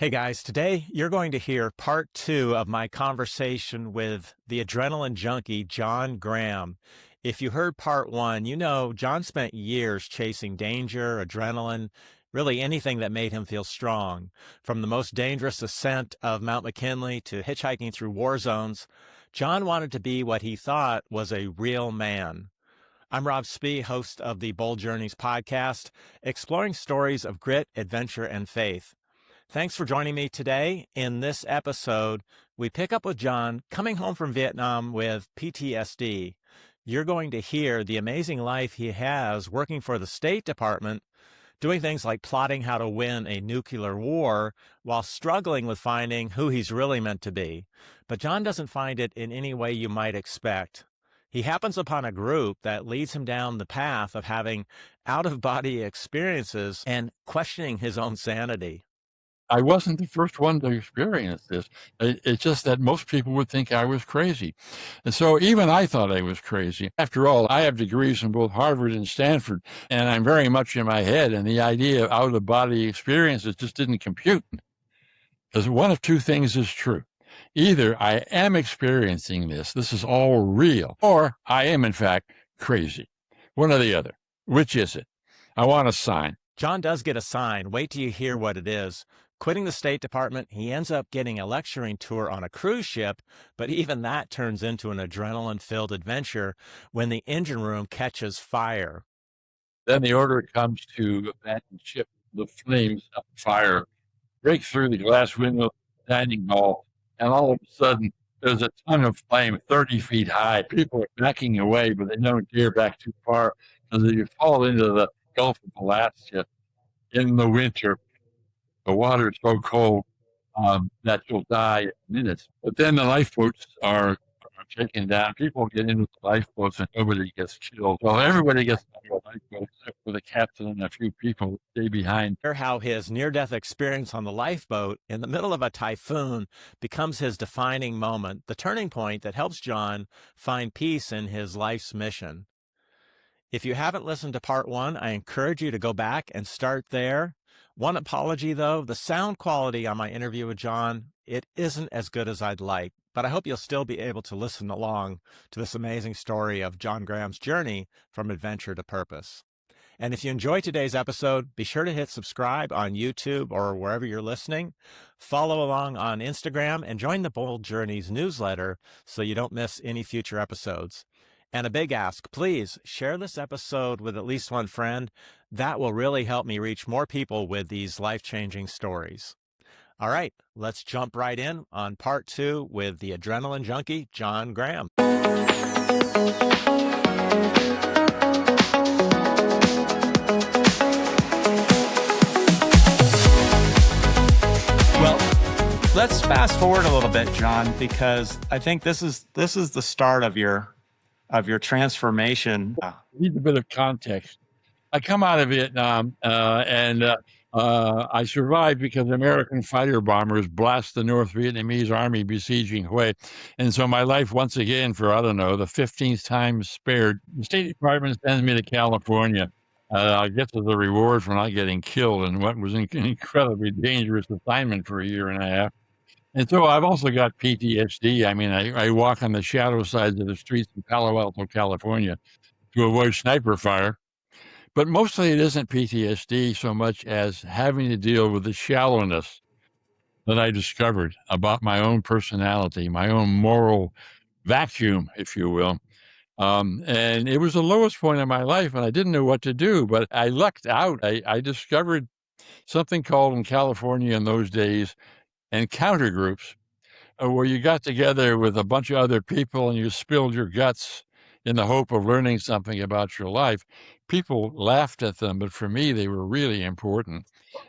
Hey guys, today you're going to hear part two of my conversation with the adrenaline junkie, John Graham. If you heard part one, you know John spent years chasing danger, adrenaline, really anything that made him feel strong. From the most dangerous ascent of Mount McKinley to hitchhiking through war zones, John wanted to be what he thought was a real man. I'm Rob Spee, host of the Bold Journeys podcast, exploring stories of grit, adventure, and faith. Thanks for joining me today. In this episode, we pick up with John coming home from Vietnam with PTSD. You're going to hear the amazing life he has working for the State Department, doing things like plotting how to win a nuclear war while struggling with finding who he's really meant to be. But John doesn't find it in any way you might expect. He happens upon a group that leads him down the path of having out-of-body experiences and questioning his own sanity. I wasn't the first one to experience this. It's just that most people would think I was crazy. And so even I thought I was crazy. After all, I have degrees from both Harvard and Stanford, and I'm very much in my head, and the idea of out-of-body experiences just didn't compute. Because one of two things is true. Either I am experiencing this is all real, or I am, in fact, crazy. One or the other. Which is it? I want a sign. John does get a sign. Wait till you hear what it is. Quitting the State Department, he ends up getting a lecturing tour on a cruise ship, but even that turns into an adrenaline-filled adventure when the engine room catches fire. Then the order comes to abandon ship. The flames of fire break through the glass window of the dining hall, and all of a sudden, there's a tongue of flame 30 feet high. People are backing away, but they don't dare back too far because if you fall into the Gulf of Alaska in the winter, the water is so cold that you'll die in minutes. But then the lifeboats are taken down. People get into the lifeboats and nobody gets killed. Well, everybody gets into a lifeboat except for the captain and a few people stay behind. Hear how his near-death experience on the lifeboat in the middle of a typhoon becomes his defining moment, the turning point that helps John find peace in his life's mission. If you haven't listened to part one, I encourage you to go back and start there. One apology, though, the sound quality on my interview with John, it isn't as good as I'd like, but I hope you'll still be able to listen along to this amazing story of John Graham's journey from adventure to purpose. And if you enjoyed today's episode, be sure to hit subscribe on YouTube or wherever you're listening. Follow along on Instagram and join the Bold Journeys newsletter so you don't miss any future episodes. And a big ask, please share this episode with at least one friend. That will really help me reach more people with these life-changing stories. All right, let's jump right in on part two with the adrenaline junkie, John Graham. Well, let's fast forward a little bit, John, because I think this is the start of your transformation. Need a bit of context. I come out of Vietnam and I survived because American fighter bombers blast the North Vietnamese army besieging Hue. And so my life, once again, for, I don't know, the 15th time spared, the State Department sends me to California. I guess as a reward for not getting killed in what was an incredibly dangerous assignment for a year and a half. And so I've also got PTSD. I mean, I walk on the shadow sides of the streets in Palo Alto, California to avoid sniper fire. But mostly it isn't PTSD so much as having to deal with the shallowness that I discovered about my own personality, my own moral vacuum, if you will. And it was the lowest point in my life, and I didn't know what to do, but I lucked out. I discovered something called in California in those days encounter groups, where you got together with a bunch of other people and you spilled your guts in the hope of learning something about your life. People laughed at them, but for me, they were really important.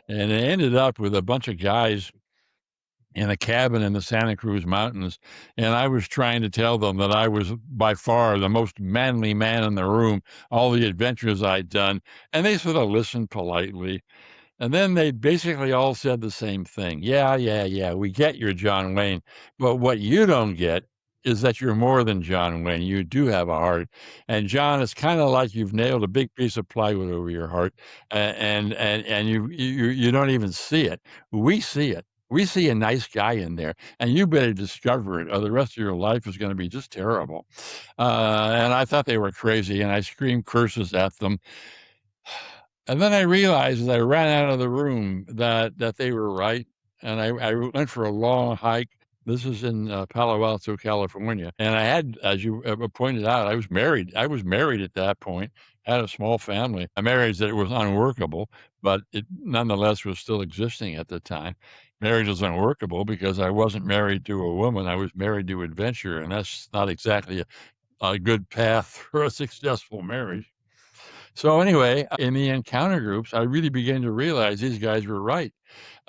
And it ended up with a bunch of guys in a cabin in the Santa Cruz Mountains, and I was trying to tell them that I was by far the most manly man in the room, all the adventures I'd done, and they sort of listened politely. And then they basically all said the same thing. Yeah, we get you're John Wayne, but what you don't get is that you're more than John Wayne. You do have a heart. And John, it's kind of like you've nailed a big piece of plywood over your heart, and you don't even see it. We see it. We see a nice guy in there, and you better discover it, or the rest of your life is gonna be just terrible." And I thought they were crazy, and I screamed curses at them. And then I realized as I ran out of the room that they were right, and I went for a long hike. This is in, Palo Alto, California, and I had, as you, pointed out, I was married. I was married at that point, had a small family, a marriage that was unworkable, but it nonetheless was still existing at the time. Marriage was unworkable because I wasn't married to a woman, I was married to adventure, and that's not exactly a good path for a successful marriage. So anyway, in the encounter groups, I really began to realize these guys were right.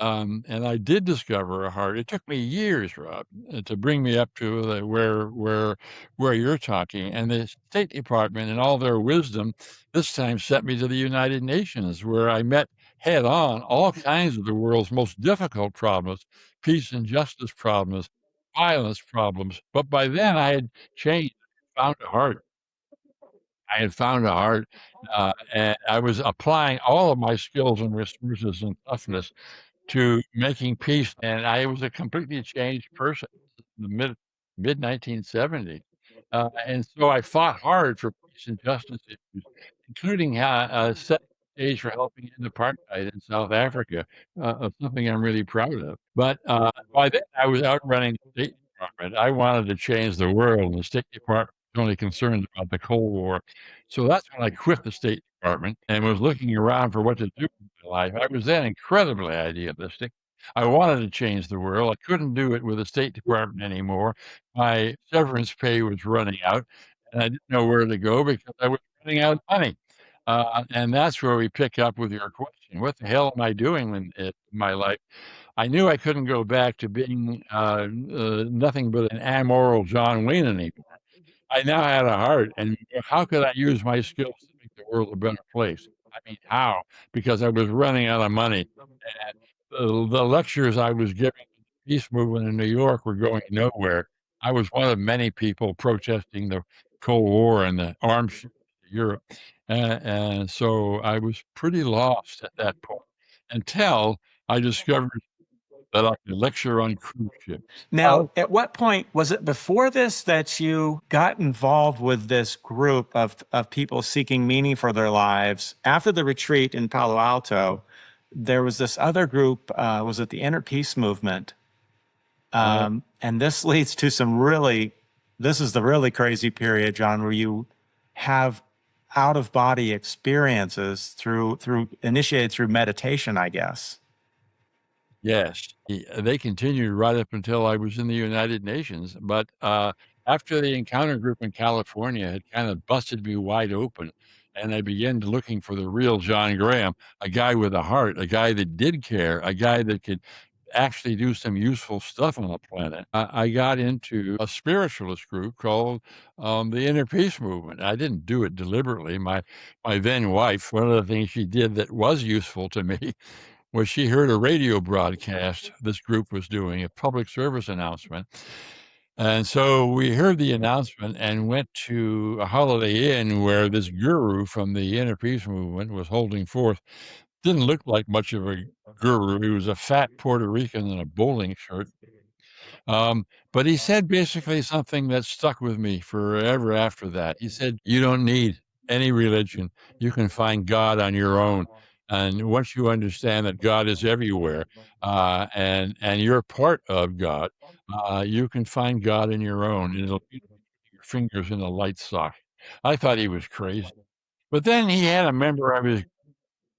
And I did discover a heart. It took me years, Rob, to bring me up to the where you're talking. And the State Department, in all their wisdom, this time sent me to the United Nations, where I met head on all kinds of the world's most difficult problems, peace and justice problems, violence problems. But by then, I had changed, found a heart. I had found a heart, and I was applying all of my skills and resources and toughness to making peace, and I was a completely changed person in the mid 1970s. And so I fought hard for peace and justice issues, including setting the stage for helping end apartheid in South Africa, something I'm really proud of. But by then, I was outrunning the State Department. I wanted to change the world, and the State Department was only concerned about the Cold War. So that's when I quit the State Department and was looking around for what to do with my life. I was then incredibly idealistic. I wanted to change the world. I couldn't do it with the State Department anymore. My severance pay was running out, and I didn't know where to go because I was running out of money. And that's where we pick up with your question. What the hell am I doing in my life? I knew I couldn't go back to being nothing but an amoral John Wayne anymore. I now had a heart, and how could I use my skills to make the world a better place? I mean, how? Because I was running out of money, and the lectures I was giving to the peace movement in New York were going nowhere. I was one of many people protesting the Cold War and the arms shipments to Europe, and so I was pretty lost at that point until I discovered that I could lecture on cruise ships. Now, at what point was it before this that you got involved with this group of people seeking meaning for their lives? After the retreat in Palo Alto, there was this other group, was it the Inner Peace Movement? Right. And this leads to this is the really crazy period, John, where you have out of body experiences initiated through meditation, I guess. Yes, they continued right up until I was in the United Nations, but, after the encounter group in California had kind of busted me wide open, and I began to looking for the real John Graham, a guy with a heart, a guy that did care, a guy that could actually do some useful stuff on the planet. I got into a spiritualist group called, the Inner Peace Movement. I didn't do it deliberately. My then wife, one of the things she did that was useful to me where she heard a radio broadcast this group was doing, a public service announcement. And so we heard the announcement and went to a Holiday Inn where this guru from the Inner Peace Movement was holding forth. Didn't look like much of a guru. He was a fat Puerto Rican in a bowling shirt. But he said basically something that stuck with me forever after that. He said, "You don't need any religion. You can find God on your own. And once you understand that God is everywhere, and you're part of God, you can find God in your own. And it'll be your fingers in a light socket." I thought he was crazy. But then he had a member of his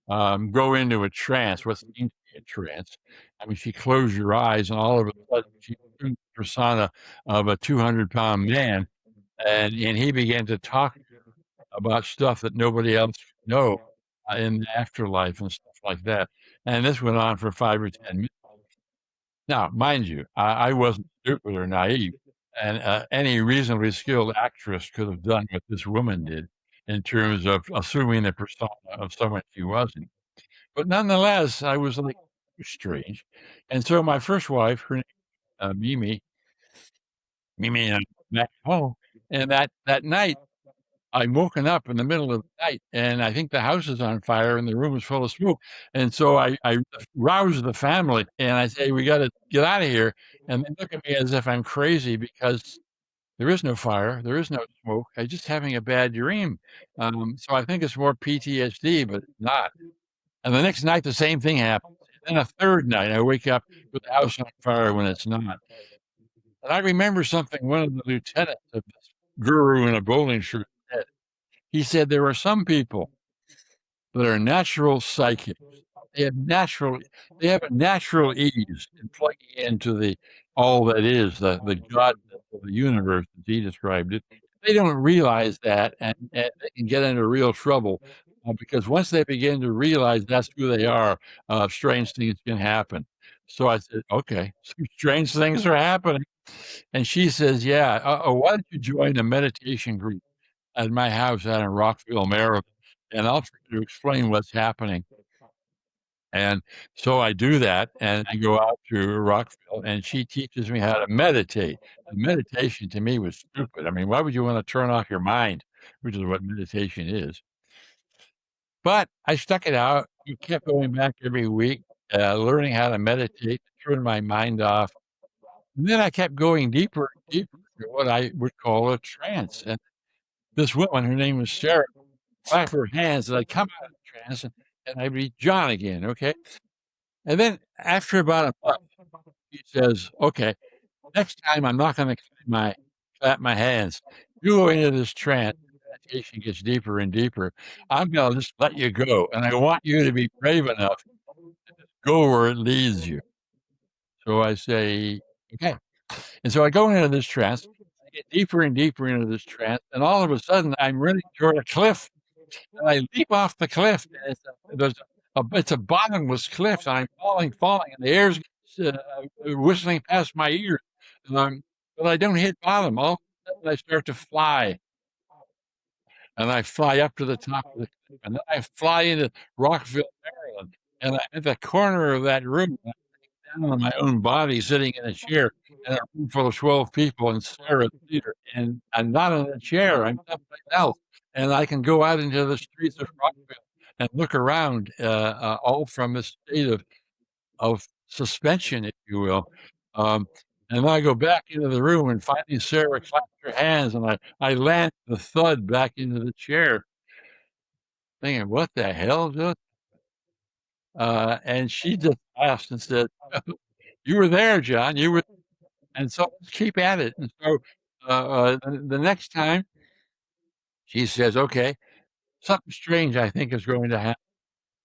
go into a trance, what seems to be a trance. I mean, she closed your eyes, and all of a sudden, she assumed the persona of a 200-pound man, and he began to talk about stuff that nobody else could know, in the afterlife and stuff like that, and this went on for 5 or 10 minutes. Now, mind you, I wasn't stupid or naive, and, any reasonably skilled actress could have done what this woman did in terms of assuming the persona of someone she wasn't. But nonetheless, I was like, strange. And so my first wife, her name, Mimi and I went back home, and that night, I'm woken up in the middle of the night, and I think the house is on fire and the room is full of smoke. And so I rouse the family and I say, "We got to get out of here." And they look at me as if I'm crazy because there is no fire, there is no smoke. I'm just having a bad dream. So I think it's more PTSD, but it's not. And the next night, the same thing happens. And then a third night, I wake up with the house on fire when it's not. And I remember something one of the lieutenants of this guru in a bowling shirt said. He said there are some people that are natural psychics. They have natural, they have a natural ease in plugging into the all that is, the God of the universe, as he described it. They don't realize that, and they can get into real trouble because once they begin to realize that's who they are, strange things can happen. So I said, okay, some strange things are happening. And she says, yeah, why don't you join a meditation group at my house out in Rockville, Maryland, and I'll try to explain what's happening. And so I do that, and I go out to Rockville, and she teaches me how to meditate. And meditation to me was stupid. I mean, why would you want to turn off your mind, which is what meditation is? But I stuck it out. I kept going back every week, learning how to meditate, turn my mind off. And then I kept going deeper and deeper into what I would call a trance. And this woman, her name was Sarah, clap her hands, and I'd come out of the trance, and I'd be John again, okay? And then after about a month, he says, "Okay, next time I'm not gonna clap my hands. You go into this trance, meditation gets deeper and deeper. I'm gonna just let you go, and I want you to be brave enough to go where it leads you." So I say, "Okay." And so I go into this trance, I get deeper and deeper into this trance, and all of a sudden, I'm running toward a cliff. And I leap off the cliff, and it's a bottomless cliff, and I'm falling, and the air's whistling past my ears, but I don't hit bottom. All of a sudden, I start to fly, and I fly up to the top of the cliff, and then I fly into Rockville, Maryland, and I'm at the corner of that room, down on my own body, sitting in a chair, in a room full of 12 people in Sarah's theater, and I'm not in a chair, I'm someplace else, and I can go out into the streets of Rockville and look around, all from a state of suspension, if you will. Um, and then I go back into the room, and finally Sarah claps her hands, and I land with a thud back into the chair, thinking, "What the hell just" and she just laughed and said, "You were there, John, you were." And so let's keep at it. And so the next time she says, "Okay, something strange I think is going to happen,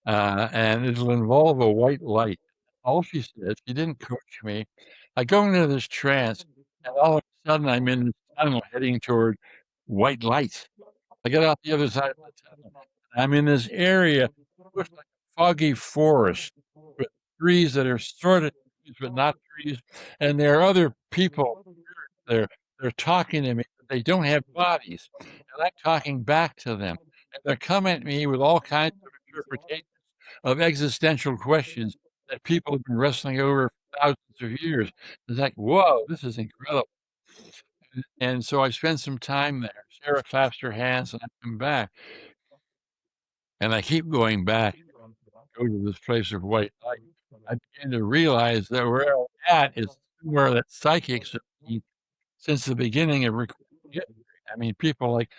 and it'll involve a white light." All she said, she didn't coach me. I go into this trance, and all of a sudden I'm in this tunnel heading toward white light. I get out the other side of the tunnel. I'm in this area, looks like a foggy forest with trees that are sort of trees, but not trees. And there are other people there. They're talking to me, but they don't have bodies. And I'm talking back to them. And they're coming at me with all kinds of interpretations of existential questions that people have been wrestling over for thousands of years. It's like, whoa, this is incredible. And so I spend some time there. Sarah claps her hands, and I come back. And I keep going back, go to this place of white light. I begin to realize that where I'm at is somewhere that psychics have been since the beginning of recorded history. I mean, people like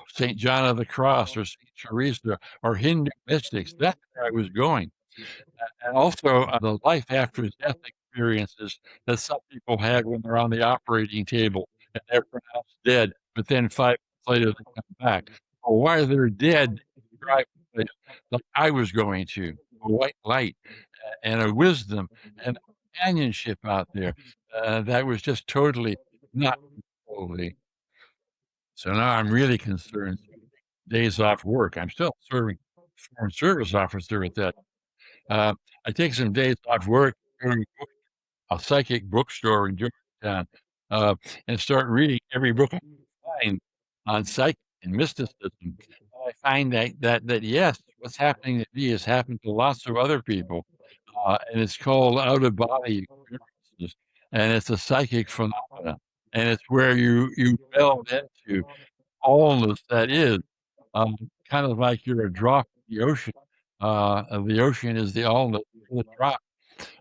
St. John of the Cross or St. Teresa or Hindu mystics. That's where I was going. And also the life after death experiences that some people had when they're on the operating table and they're pronounced dead, but then 5 minutes later they come back. Well, while they're dead, they drive a place like I was going to, a white light and a wisdom and companionship out there that was just totally not totally. So now I'm really concerned. Days off work. I'm still serving foreign service officer at that. I take some days off work, go to a psychic bookstore in Georgetown, uh, and start reading every book I can find on psychic and mysticism. I find that yes, what's happening to me has happened to lots of other people, and it's called out of body experiences, and it's a psychic phenomenon, and it's where you delve into allness that is, um, kind of like you're a drop in the ocean. The ocean is the allness, you're the drop,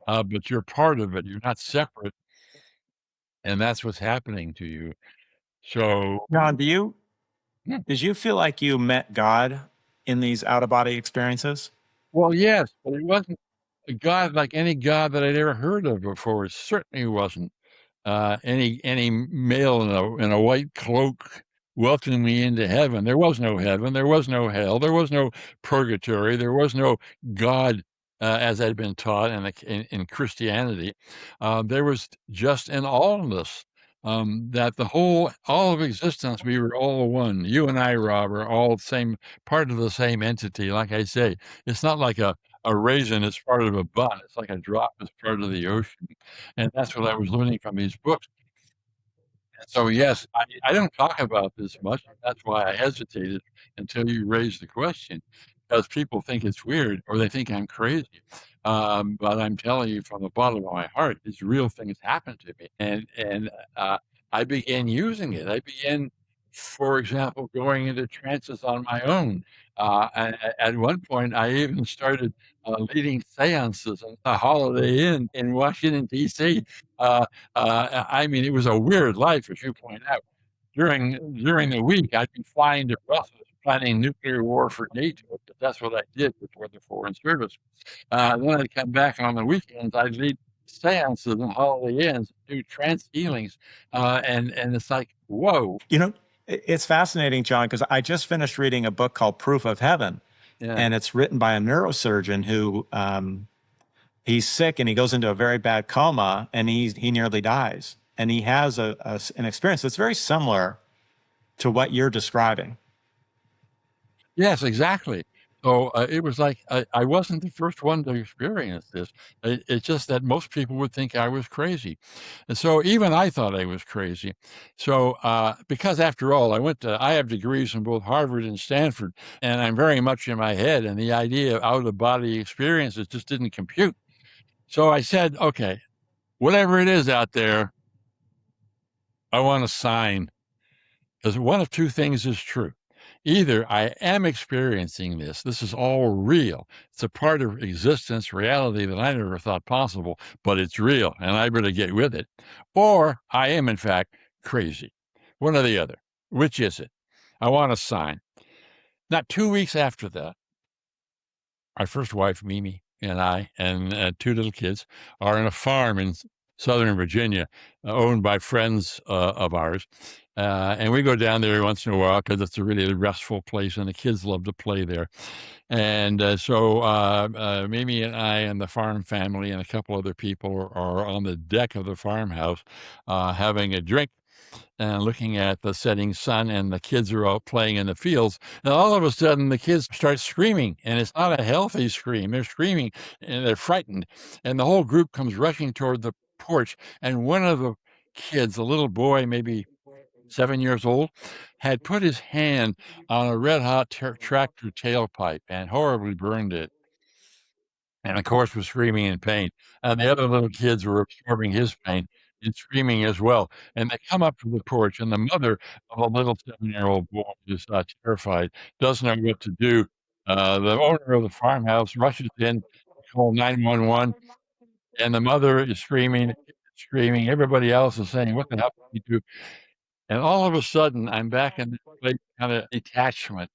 but you're part of it. You're not separate, and that's what's happening to you. So, John, hmm, did you feel like you met God in these out of body experiences? well, yes, but it wasn't a God like any God that I'd ever heard of before. It certainly wasn't. Any male in a white cloak welcoming me into heaven. There was no heaven. There was no hell. There was no purgatory. There was no God as I'd been taught in Christianity. There was just an allness. That all of existence, we were all one. You and I, Rob, are all the same part of the same entity. Like I say, it's not like a raisin is part of a bun. It's like a drop is part of the ocean. And that's what I was learning from these books. And so, yes, I don't talk about this much. That's why I hesitated until you raised the question, because people think it's weird or they think I'm crazy. But I'm telling you from the bottom of my heart, these real things happen to me. And I began using it. I began, for example, going into trances on my own. At one point, I even started leading seances at the Holiday Inn in Washington, D.C. I mean, it was a weird life, as you point out. During the week, I'd be flying to Brussels, planning nuclear war for NATO, because that's what I did before the Foreign Service. Then I'd come back on the weekends. I'd lead seances and holiday inns, do trance healings, and it's like, whoa, You know, it's fascinating, John, because I just finished reading a book called Proof of Heaven, yeah. and it's written by a neurosurgeon who he's sick and he goes into a very bad coma and he nearly dies. And he has an experience that's very similar to what you're describing. Yes, exactly. So it was like I wasn't the first one to experience this. It's just that most people would think I was crazy. And so even I thought I was crazy. So because after all, I have degrees from both Harvard and Stanford, and I'm very much in my head. And the idea of out of body experiences just didn't compute. So I said, okay, whatever it is out there, I want a sign. Because one of two things is true. Either I am experiencing this is all real. It's a part of existence, reality that I never thought possible, but it's real and I better get with it. Or I am, in fact, crazy. One or the other. Which is it? I want a sign. Not 2 weeks after that, my first wife, Mimi, and I, and two little kids are on a farm in Southern Virginia, owned by friends of ours. And we go down there once in a while because it's a really restful place and the kids love to play there. And so Mimi and I and the farm family and a couple other people are on the deck of the farmhouse having a drink and looking at the setting sun, and the kids are out playing in the fields. And all of a sudden, the kids start screaming, and it's not a healthy scream. They're screaming and they're frightened. And the whole group comes rushing toward the porch. And one of the kids, a little boy, maybe 7 years old, had put his hand on a red hot tractor tailpipe and horribly burned it. And of course, was screaming in pain. And the other little kids were absorbing his pain and screaming as well. And they come up to the porch, and the mother of a little 7-year-old boy is terrified, doesn't know what to do. The owner of the farmhouse rushes in to call 911, and the mother is screaming, screaming. Everybody else is saying, "What the hell did we do?" And all of a sudden, I'm back in this place, kind of detachment.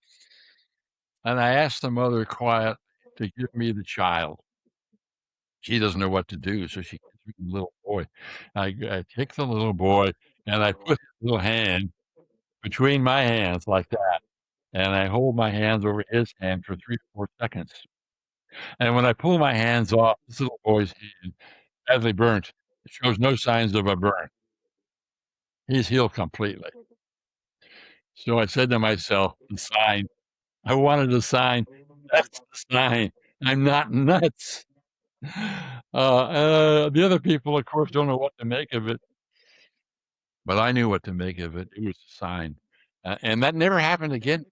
And I asked the mother quietly to give me the child. She doesn't know what to do, so she gives me the little boy. I take the little boy, and I put his little hand between my hands like that, and I hold my hands over his hand for 3 or 4 seconds. And when I pull my hands off this little boy's hand, badly burnt, it shows no signs of a burn. He's healed completely. So I said to myself, "The sign." I wanted a sign. That's the sign. I'm not nuts. The other people, of course, don't know what to make of it. But I knew what to make of it. It was a sign. And that never happened again.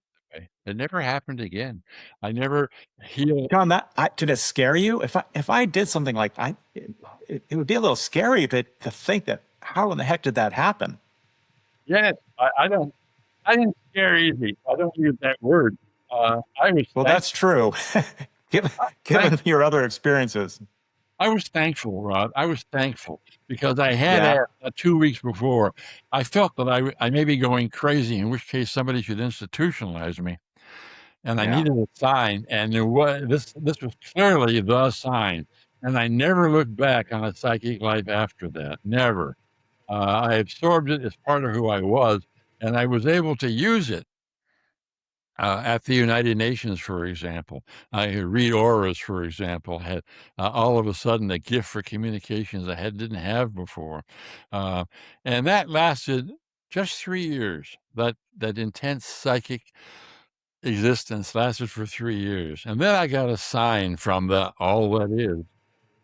It never happened again. I never healed. John, did it scare you? If I did something like that, it would be a little scary to think that how in the heck did that happen? Yes, I don't. I didn't scare easy. I don't use that word. I was Well, that's true. given, thankful. given your other experiences. I was thankful, Rod. I was thankful because I had Yeah. asked 2 weeks before. I felt that I may be going crazy, in which case somebody should institutionalize me, and I Yeah. needed a sign, and there was this was clearly the sign, and I never looked back on a psychic life after that. Never. I absorbed it as part of who I was, and I was able to use it at the United Nations, for example. I read auras, for example, had all of a sudden a gift for communications I didn't have before. Uh, and that lasted just 3 years. That intense psychic existence lasted for 3 years. And then I got a sign from the all that is.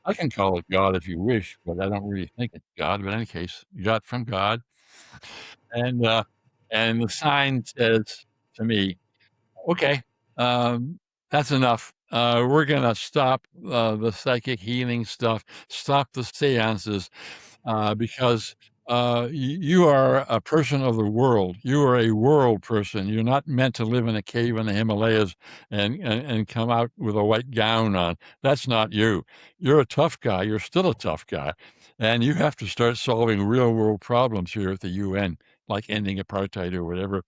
I can call it God if you wish, but I don't really think it's God. But in any case, you got from God. And, uh, and the sign says to me, okay, that's enough. We're gonna stop the psychic healing stuff, stop the seances, because you are a person of the world. You are a world person. You're not meant to live in a cave in the Himalayas and come out with a white gown on. That's not you. You're a tough guy. You're still a tough guy, and you have to start solving real world problems here at the UN, like ending apartheid or whatever.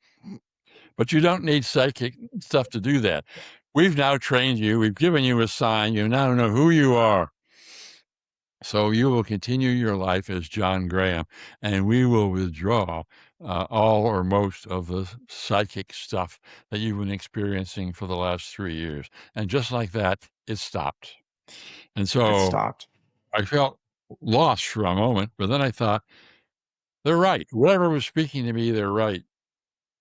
But you don't need psychic stuff to do that. We've now trained you. We've given you a sign. You now know who you are. So you will continue your life as John Graham, and we will withdraw all or most of the psychic stuff that you've been experiencing for the last 3 years. And just like that, it stopped. And It so stopped. I felt lost for a moment, but then I thought, they're right. Whoever was speaking to me, they're right.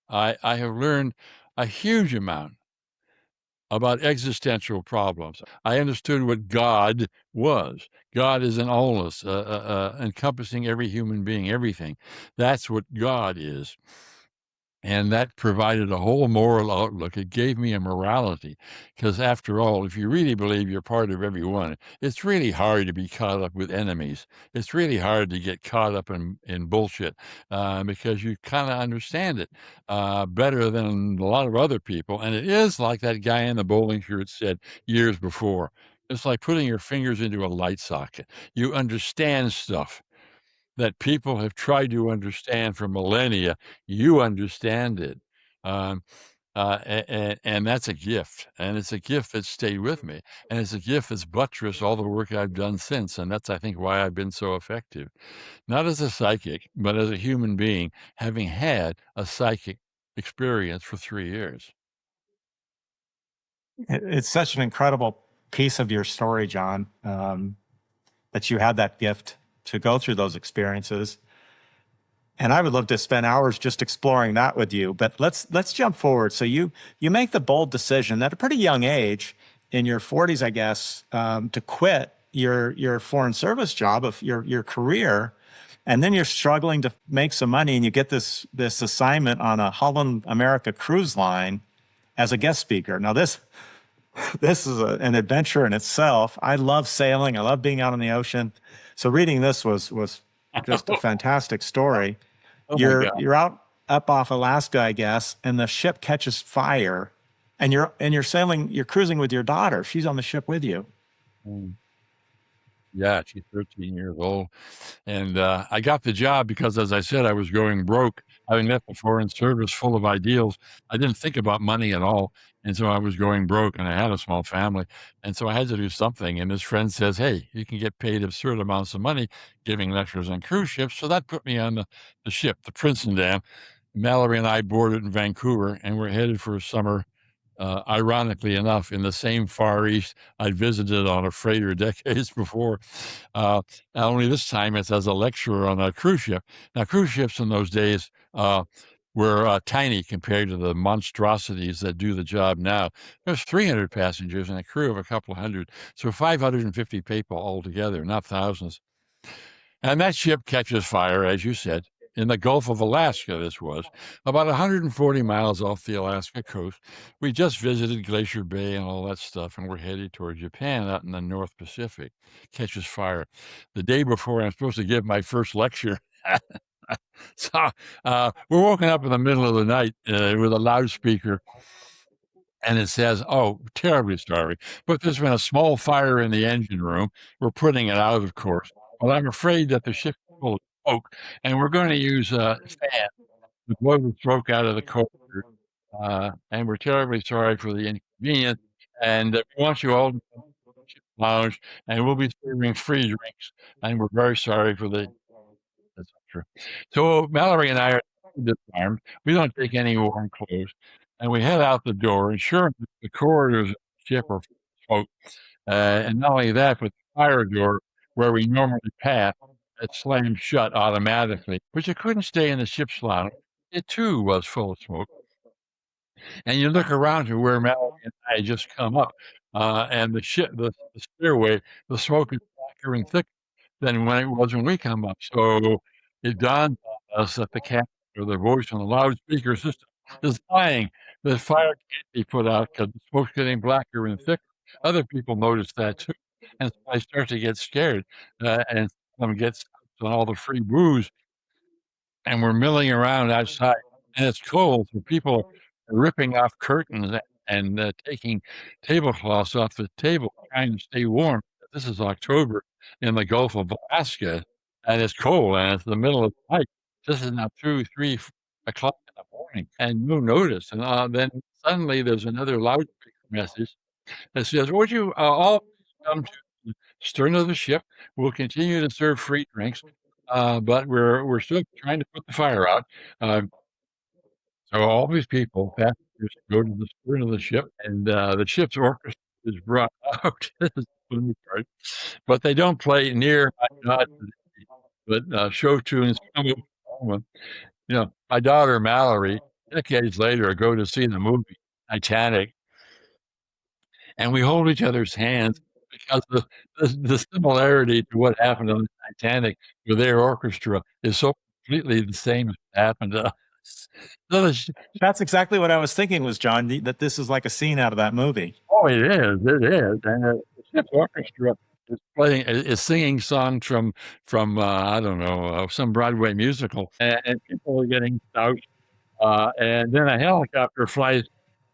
I have learned a huge amount about existential problems. I understood what God was. God is an allness, encompassing every human being, everything. That's what God is. And that provided a whole moral outlook. It gave me a morality. Because after all, if you really believe you're part of everyone, it's really hard to be caught up with enemies. It's really hard to get caught up in bullshit because you kind of understand it better than a lot of other people. And it is like that guy in the bowling shirt said years before. It's like putting your fingers into a light socket. You understand stuff that people have tried to understand for millennia. You understand it. Um, and that's a gift. And it's a gift that stayed with me. And it's a gift that's buttressed all the work I've done since. And that's, I think, why I've been so effective. Not as a psychic, but as a human being, having had a psychic experience for 3 years. It's such an incredible piece of your story, John, that you had that gift to go through those experiences. And I would love to spend hours just exploring that with you. But let's jump forward. So you make the bold decision at a pretty young age, in your 40s, I guess, to quit your foreign service job of your career, and then you're struggling to make some money, and you get this assignment on a Holland America cruise line as a guest speaker. Now this is an adventure in itself. I love sailing. I love being out on the ocean. So reading this was just a fantastic story. Oh my God. You're out up off Alaska, I guess, and the ship catches fire, and you're sailing. You're cruising with your daughter. She's on the ship with you. Mm. Yeah, she's 13 years old. And I got the job because, as I said, I was going broke. Having left the foreign service full of ideals, I didn't think about money at all. And so I was going broke, and I had a small family. And so I had to do something. And this friend says, hey, you can get paid absurd amounts of money giving lectures on cruise ships. So that put me on the ship, the Princeton Dam. Mallory and I boarded in Vancouver, and we're headed for a summer. Ironically enough, in the same Far East I'd visited on a freighter decades before. Uh, Only this time it's as a lecturer on a cruise ship. Now, cruise ships in those days were tiny compared to the monstrosities that do the job now. There's 300 passengers and a crew of a couple hundred, so 550 people altogether, not thousands. And that ship catches fire, as you said, in the Gulf of Alaska. This was about 140 miles off the Alaska coast. We just visited Glacier Bay and all that stuff, and we're headed toward Japan out in the North Pacific. Catches fire. The day before I'm supposed to give my first lecture, So we're woken up in the middle of the night with a loudspeaker, and it says, "Oh, terribly sorry, but there's been a small fire in the engine room. We're putting it out, of course. Well, I'm afraid that the ship is full of smoke, and we're going to use a fan to blow the smoke out of the coker. And we're terribly sorry for the inconvenience. And we want you all to come to the ship lounge, and we'll be serving free drinks. And we're very sorry for the etc." So Mallory and I are disarmed. We don't take any warm clothes, and we head out the door. And sure, enough, the corridors of the ship are full of smoke. And not only that, but the fire door where we normally pass, it slams shut automatically. But you couldn't stay in the ship's lounge. It too was full of smoke. And you look around to where Mallory and I had just come up, and the stairway, the smoke is blacker and thicker than when it was when we come up. So it dawned on us that the captain or the voice on the loudspeaker system is lying. The fire can't be put out because the smoke's getting blacker and thicker. Other people notice that too, and so I start to get scared, and some gets on all the free booze, and we're milling around outside, and it's cold, so people are ripping off curtains and taking tablecloths off the table, trying to stay warm. This is October in the Gulf of Alaska, and it's cold, and it's the middle of the night. This is now 2, 3 o'clock in the morning, and no notice. And then suddenly there's another loudspeaker message that says, "Would you all please come to the stern of the ship? We'll continue to serve free drinks, but we're still trying to put the fire out." Uh, so all these people, passengers, go to the stern of the ship, and the ship's orchestra is brought out. This is the funny part, but they don't play near "My God," but show tunes come up. My daughter Mallory, decades later, go to see the movie Titanic, and we hold each other's hands because the similarity to what happened on the Titanic with their orchestra is so completely the same as what happened to us. So That's exactly what I was thinking was, John, that this is like a scene out of that movie. oh, it is, and the ship's orchestra is singing songs from I don't know, some Broadway musical, and people are getting doused. And then a helicopter flies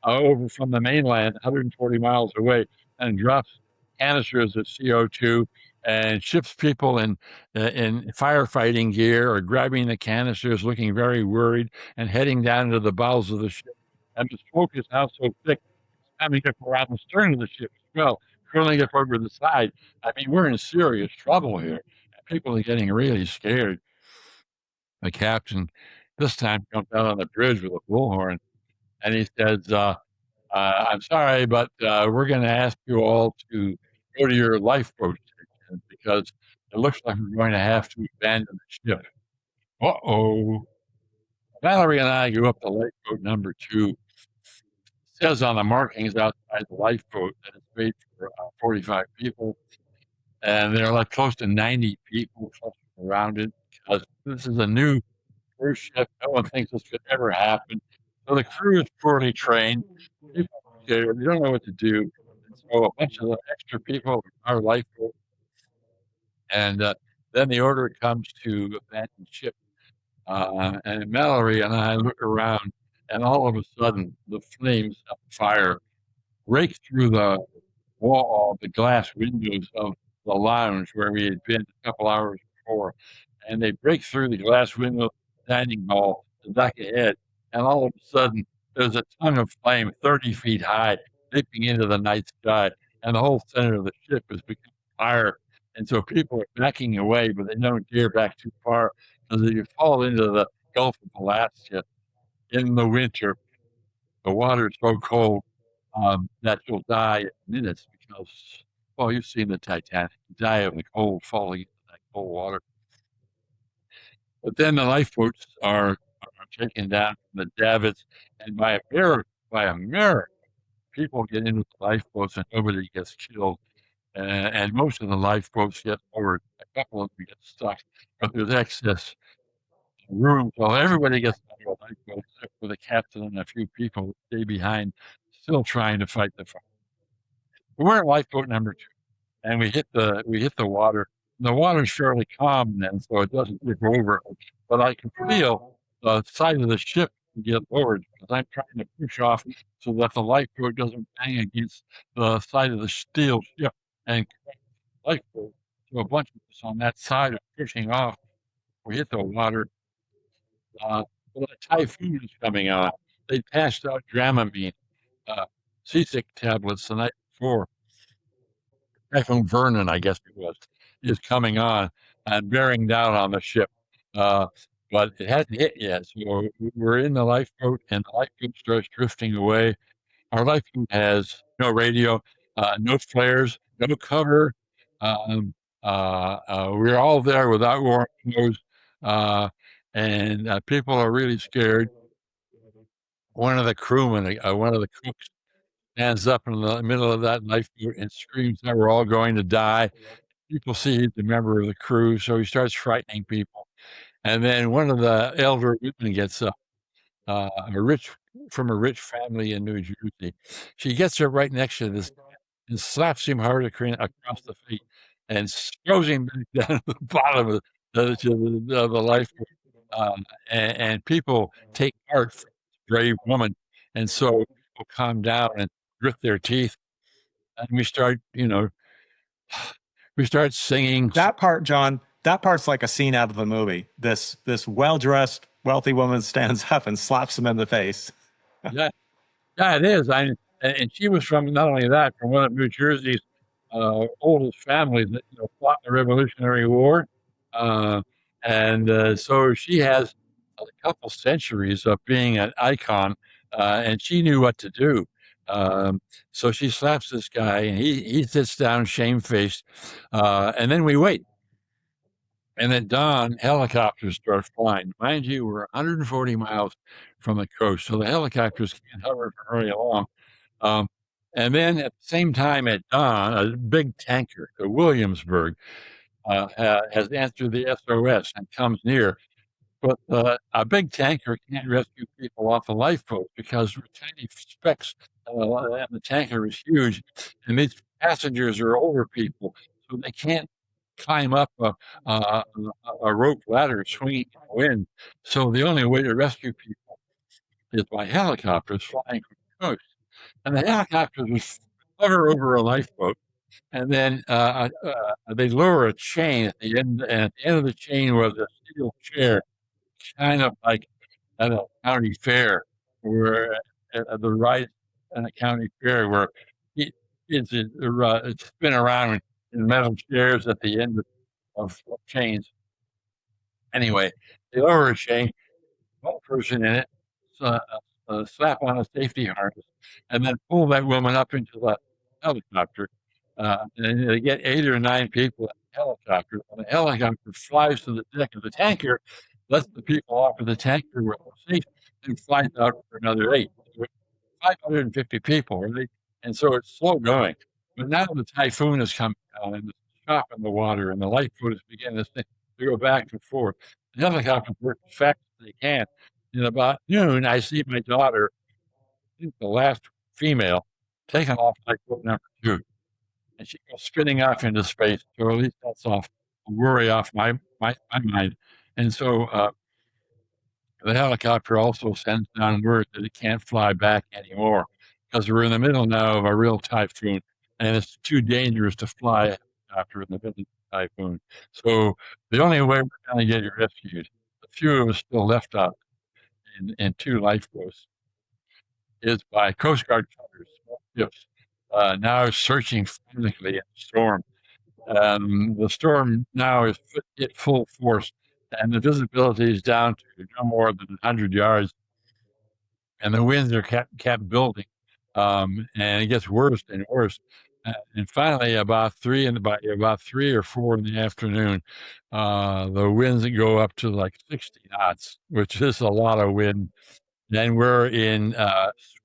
over from the mainland 140 miles away and drops canisters of CO2 and ships people in firefighting gear or grabbing the canisters, looking very worried, and heading down into the bowels of the ship. And the smoke is now so thick, it's coming up around the stern of the ship as well, curling up over the side. I mean, we're in serious trouble here. People are getting really scared. The captain this time comes out on the bridge with a bullhorn, and he says, "I'm sorry, but we're going to ask you all to go to your lifeboat station because it looks like we're going to have to abandon the ship." Uh-oh. Valerie and I go up to lifeboat number 2. It says on the markings outside the lifeboat that it's made for 45 people, and there are like close to 90 people clustered around it because this is a new cruise ship. No one thinks this could ever happen. So the crew is poorly trained. People are scared. They don't know what to do. And so a bunch of the extra people are lifeboat. And then the order comes to abandon ship. And Mallory and I look around, and all of a sudden, the flames of fire rake through the glass windows of the lounge where we had been a couple hours before, and they break through the glass window of the dining hall to duck ahead, and all of a sudden, there's a tongue of flame 30 feet high leaping into the night sky, and the whole center of the ship is becoming fire. And so people are backing away, but they don't dare back too far because if you fall into the Gulf of Alaska in the winter, the water is so cold that you'll die in minutes because, well, you've seen the Titanic. You die of the cold falling into that cold water. But then the lifeboats are taken down from the davits, and by a miracle, people get into the lifeboats and nobody gets killed. And most of the lifeboats get lowered. A couple of them get stuck, but there's excess room, so everybody gets out of the lifeboat except for the captain and a few people who stay behind, still trying to fight the fire. We're at lifeboat number 2, and we hit the water The water's fairly calm then, so it doesn't tip over. But I can feel the side of the ship get lowered because I'm trying to push off so that the lifeboat doesn't bang against the side of the steel ship and crack the lifeboat. So a bunch of us on that side are pushing off. We hit the water. Uh, well, a typhoon is coming on. They passed out Dramamine, uh, seasick tablets the night before. Typhoon Vernon, I guess it was, is coming on and bearing down on the ship. Uh, but it hasn't hit yet. So we're in the lifeboat, and the lifeboat starts drifting away. Our lifeboat has no radio, no flares, no cover. Um, we're all there without warm clothes, and people are really scared. One of the crewmen, one of the cooks, stands up in the middle of that lifeboat and screams that we're all going to die. People see he's a member of the crew, so he starts frightening people. And then one of the elder women gets up, a rich from a rich family in New Jersey. She gets up right next to this and slaps him hard across the feet and throws him back down to the bottom of the lifeboat. And people take heart from this brave woman, and so people calm down and grit their teeth, and we start singing. That part, John, that part's like a scene out of a movie. This well-dressed, wealthy woman stands up and slaps him in the face. Yeah, yeah, it is. And she was from not only that, from one of New Jersey's oldest families that fought in the Revolutionary War, uh, and so she has a couple centuries of being an icon, and she knew what to do. So she slaps this guy, and he sits down shamefaced, and then we wait. And at dawn, helicopters start flying. Mind you, we're 140 miles from the coast, so the helicopters can't hover for very long. Um, and then at the same time at dawn, a big tanker, the Williamsburg, has answered the SOS and comes near. But a big tanker can't rescue people off a lifeboat because we're tiny specks, and the tanker is huge, and these passengers are older people, so they can't climb up a, a rope ladder swinging in the wind. So the only way to rescue people is by helicopters flying from the coast. And the helicopters would hover over a lifeboat, and then they lower a chain at the end, and at the end of the chain was a steel chair, kind of like at a county fair, where at the ride at a county fair where it, it's spin around in metal chairs at the end of chains. Anyway, they lower a chain, one person in it, uh, slap on a safety harness, and then pull that woman up into the helicopter. And they get 8 or 9 people in the helicopter. And the helicopter flies to the deck of the tanker, lets the people off of the tanker where they're safe, and flies out for another 8. So 550 people, really. And so it's slow going. But now the typhoon is coming down, and it's chopping the water, and the lifeboat is beginning to go back and forth. The helicopters work as fast as they can. And about noon, I see my daughter, I think the last female, taking off lifeboat number 2. And she goes spinning off into space. So at least that's off a worry off my mind. And so the helicopter also sends down word that it can't fly back anymore because we're in the middle now of a real typhoon, and it's too dangerous to fly a helicopter in the middle of the typhoon. So the only way we're going to get you rescued, a few of us still left out in 2 lifeboats, is by Coast Guard cutters, ships, now searching frantically in the storm. The storm now is at full force, and the visibility is down to no more than 100 yards, and the winds are kept building, and it gets worse and worse. And finally, about 3 or 4 in the afternoon, the winds go up to like 60 knots, which is a lot of wind. Then we're in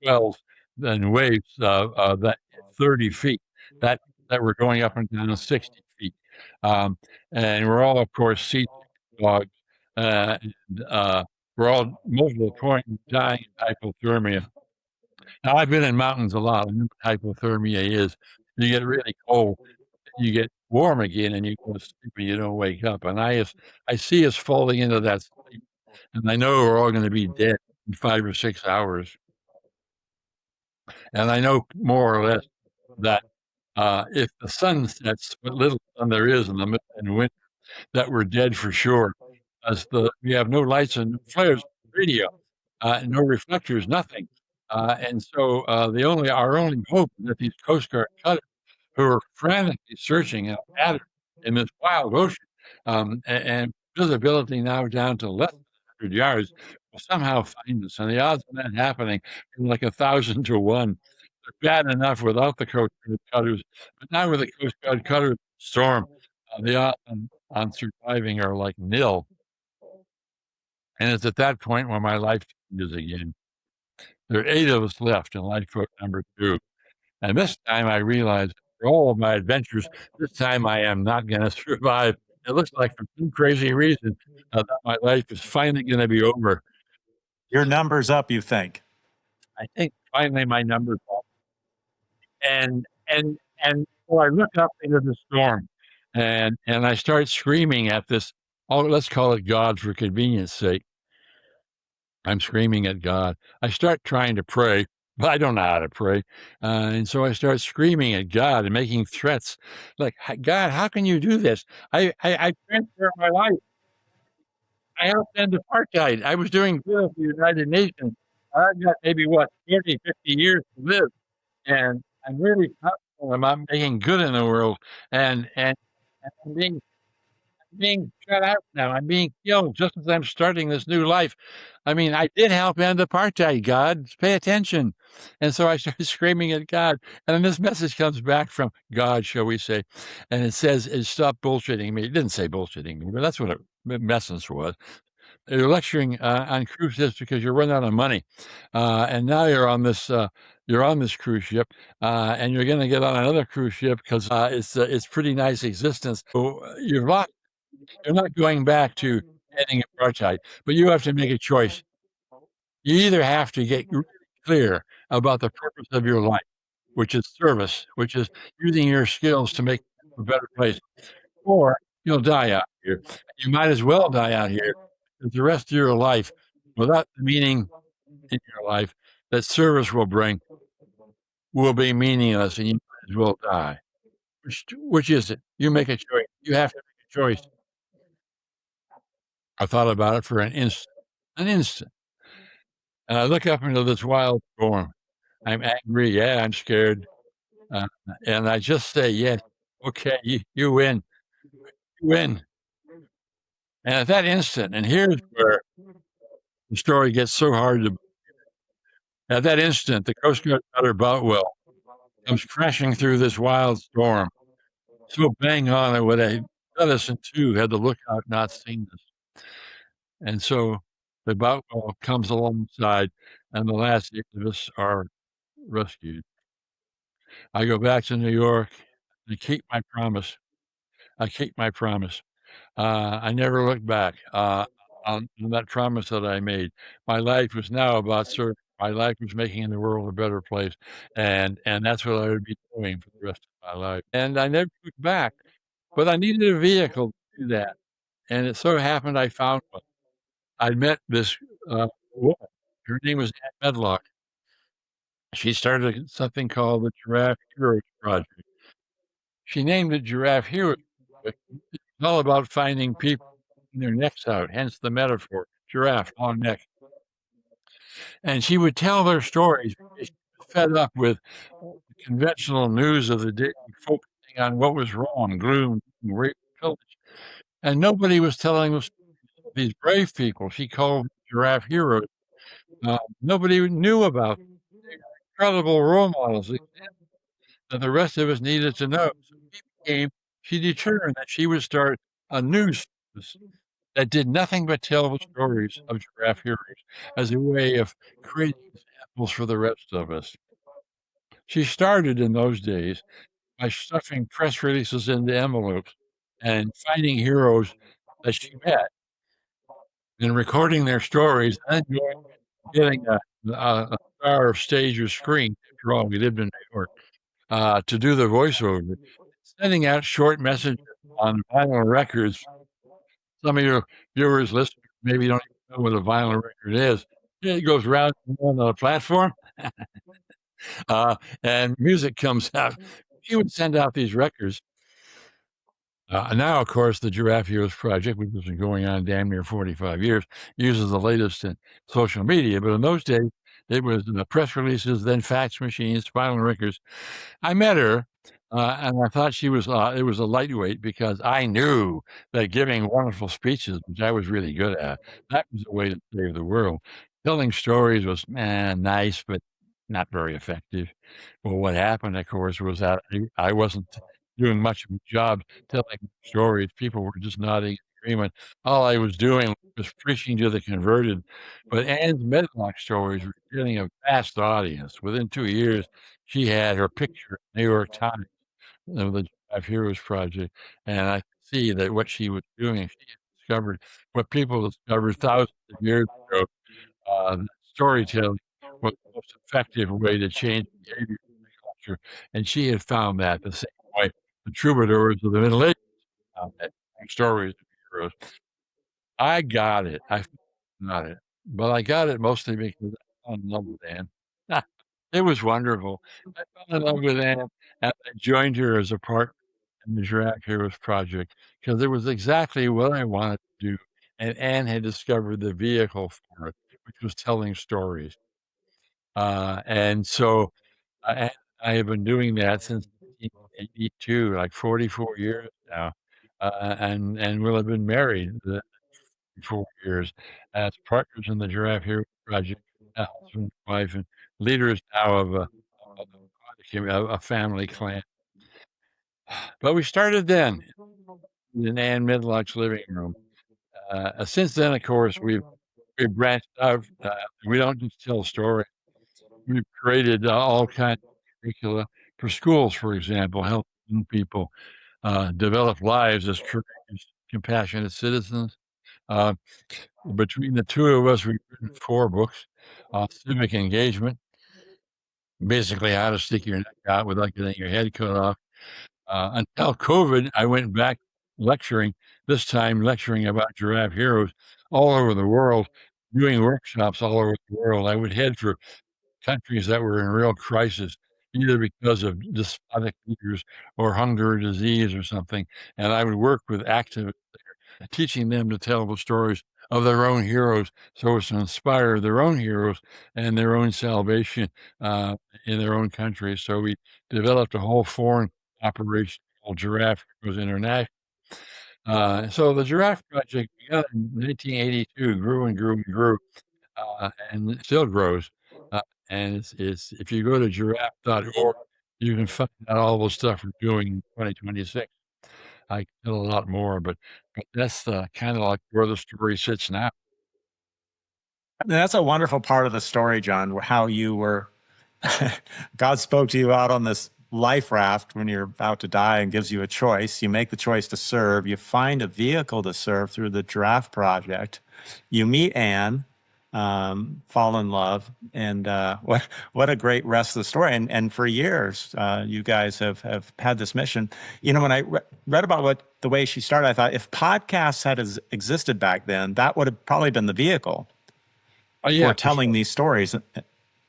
swells and waves that 30 feet, that we're going up and down 60 feet. And we're all, of course, seasick dogs. And we're all, most of the point, dying of hypothermia. Now, I've been in mountains a lot. I know what hypothermia is. You get really cold. You get warm again, and you go to sleep and you don't wake up. And I see us falling into that sleep, and I know we're all going to be dead in 5 or 6 hours. And I know more or less that if the sun sets, what little sun there is in winter, that we're dead for sure. As we have no lights and no flares, radio, no reflectors, nothing. And so our only hope is that these Coast Guard cutters who are frantically searching in a pattern in this wild ocean, and visibility now down to less than 100 yards, will somehow find us. And the odds of that happening are like 1,000 to 1. They're bad enough without the Coast Guard cutters, but now with the Coast Guard cutters storm, the odds on surviving are like nil. And it's at that point when my life changes again. There are 8 of us left in lifeboat number 2. And this time I realized for all of my adventures, this time I am not gonna survive. It looks like for some crazy reason, that my life is finally gonna be over. Your number's up, you think? I think finally my number's up. And so I look up into the storm, and I start screaming at this, oh, let's call it God for convenience sake. I'm screaming at God. I start trying to pray, but I don't know how to pray. And so I start screaming at God and making threats like, God, how can you do this? I transferred my life. I helped end apartheid. I was doing good at the United Nations. I've got maybe, 40, 50 years to live. And I'm really confident about making good in the world. And I'm being shut out now. I'm being killed just as I'm starting this new life. I mean, I did help end apartheid, God. Pay attention. And so I started screaming at God. And then this message comes back from God, shall we say. And it says, stop bullshitting me. It didn't say bullshitting me, but that's what it message was. You're lecturing on cruise ships because you're running out of money. And now you're on this cruise ship, and you're going to get on another cruise ship because it's pretty nice existence. So you're locked. You're not going back to ending apartheid, but you have to make a choice. You either have to get really clear about the purpose of your life, which is service, which is using your skills to make a better place, or you'll die out here. You might as well die out here because the rest of your life, without the meaning in your life that service will bring, will be meaningless, and you might as well die. Which is it? You make a choice. You have to make a choice. I thought about it for an instant, and I look up into this wild storm. I'm angry, yeah, I'm scared, uh, and I just say, "Yes, okay, you win, you win." And at that instant, and here's where the story gets so hard to, at that instant, the Coast Guard cutter Boutwell comes crashing through this wild storm, so bang on it would have cut us in two had the lookout not seen us. And so the Boutwell comes alongside, and the last 8 of us are rescued. I go back to New York. I keep my promise. I keep my promise. I never looked back on that promise that I made. My life was now about serving. My life was making the world a better place, and that's what I would be doing for the rest of my life. And I never looked back, but I needed a vehicle to do that, and it so happened I found one. I met this woman. Her name was Ann Medlock. She started something called the Giraffe Heroes Project. She named it Giraffe Heroes Project. It's all about finding people with their necks out, hence the metaphor, giraffe, long neck. And she would tell their stories because she was fed up with the conventional news of the day, focusing on what was wrong, gloom, rape, pillage. And nobody was telling us these brave people she called giraffe heroes. Nobody knew about the incredible role models that the rest of us needed to know. So she determined that she would start a news service that did nothing but tell the stories of giraffe heroes as a way of creating examples for the rest of us. She started in those days by stuffing press releases into envelopes and finding heroes that she met and recording their stories and getting a star of stage or screen. After all, we lived in New York, to do the voiceover. sending out short messages on vinyl records. Some of your viewers, listeners, maybe don't even know what a vinyl record is. It goes round on the platform, and music comes out. He would send out these records. Now, of course, the Giraffe Heroes Project, which has been going on damn near 45 years, uses the latest in social media. But in those days, it was press releases, then fax machines, vinyl records. I met her, and I thought she was it was a lightweight because I knew that giving wonderful speeches, which I was really good at, that was the way to save the world. Telling stories was, nice, but not very effective. Well, what happened, of course, was that I wasn't doing much of a job telling stories. People were just nodding in agreement. All I was doing was preaching to the converted. But Anne's Medlock stories were getting a vast audience. Within 2 years, she had her picture in the New York Times of the Giraffe Heroes Project, and I could see that what she was doing, she had discovered what people discovered thousands of years ago, that storytelling was the most effective way to change behavior in the culture, and she had found that the same way the troubadours of the Middle Ages found that, stories of heroes. I got it. I got it. But I got it mostly because I fell in love with Anne. It was wonderful. I fell in love with Anne, and I joined her as a partner in the Giraffe Heroes Project because it was exactly what I wanted to do, and Anne had discovered the vehicle for it, which was telling stories. And so I have been doing that since 1982, like 44 years now, and we'll have been married 4 years as partners in the Giraffe Heroes Project, husband and wife, and leaders now of a family clan. But we started then in Ann Midlock's living room. Since then, of course, we've branched out. We don't just tell stories. We've created all kinds of curricula for schools, for example, helping young people develop lives as courageous, compassionate citizens. Uh, Between the two of us, we've written 4 books on civic engagement, basically how to stick your neck out without getting your head cut off. Until COVID, I went back lecturing, this time lecturing about Giraffe Heroes all over the world, doing workshops all over the world. I would head for countries that were in real crisis, either because of despotic leaders or hunger or disease or something, and I would work with activists teaching them to tell the stories of their own heroes so as to inspire their own heroes and their own salvation in their own country. So we developed a whole foreign operation called Giraffe Heroes International. So the Giraffe Project began in 1982, grew and grew and grew, and it still grows. Uh, and it's if you go to giraffe.org, you can find out all the stuff we're doing in 2026. I could tell a lot more, but that's, kinda like where the story sits now. That's a wonderful part of the story, John, how you were God spoke to you out on this life raft when you're about to die and gives you a choice. You make the choice to serve. You find a vehicle to serve through the Giraffe Project. You meet Anne, fall in love, and what a great rest of the story. And for years, you guys have had this mission. You know, when I read about the way she started, I thought if podcasts had existed back then, that would have probably been the vehicle Oh, for yeah, for telling sure. these stories.